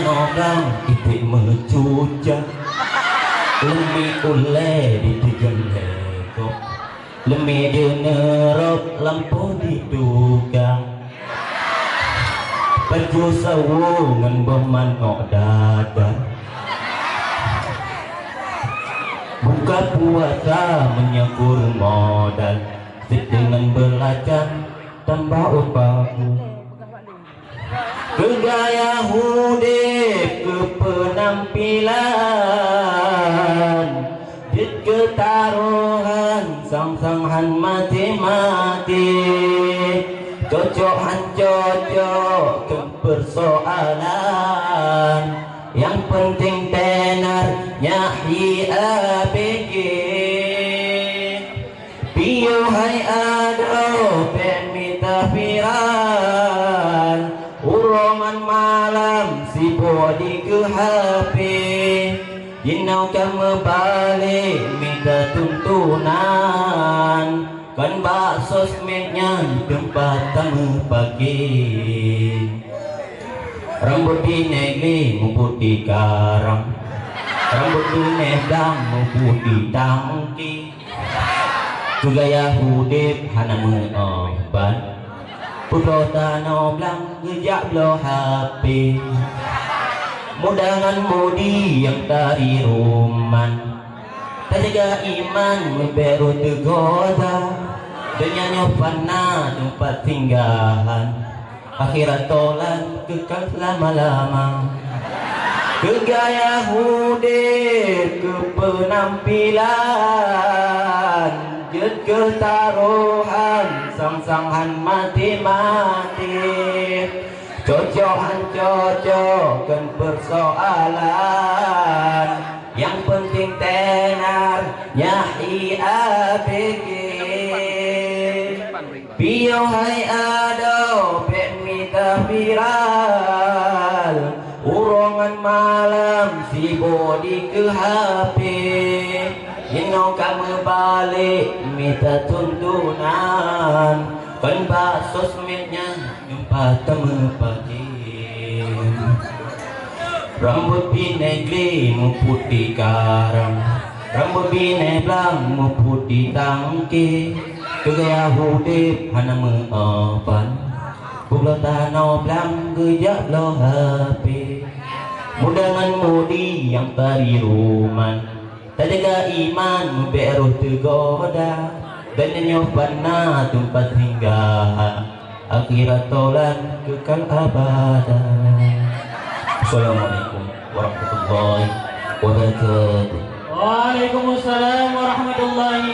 orang itik mencuca lemi ule di tigan lekok lemi dia nerop lampu diduga baju sawungan bermanok dada buka puasa menyakur modal dengan belajar tambah upaku kegaya hudip ke penampilan dit ketaruhan sang-sanghan mati-mati cocokan cocok ke persoalan yang penting tenar nyahi ABG piyo hai ado pemita viral urongan malam si bodi ke HP jinau kamu balik minta tuntunan kan bak sosmednya tempat tamu pagi rambut dinegli muputih karang rambut dinedang muputih tangki gaya hudip hana mengobat putra tanah blang gejak blow HP mudangan mudi yang tari ruman tak jaga iman memberu tegoda dengan nyopana tempat tinggalan akhirat tolan kekal lama-lama kegaya hudip ke penampilan jet ketaruhan sang-sanghan mati-mati cocokan cocokkan persoalan yang penting tenar nyahi ABG piyo hai ado pemita viral urongan malam si bodi ke HP Inau kamu balik minta tuntunan kan bak sosmednya jumpa temu pagi rambut binegli mu putih karang rambut bine blang mu putih tangki kegaya hudip hana mengopan bulan tanah blang gejak lo HP mudangan mudi yang tari ruman tak jaga iman beruh tergoda dan nyopana tempat hingga akhirat tolan kekal abadan. Assalamualaikum warahmatullahi wabarakatuh. Waalaikumsalam warahmatullahi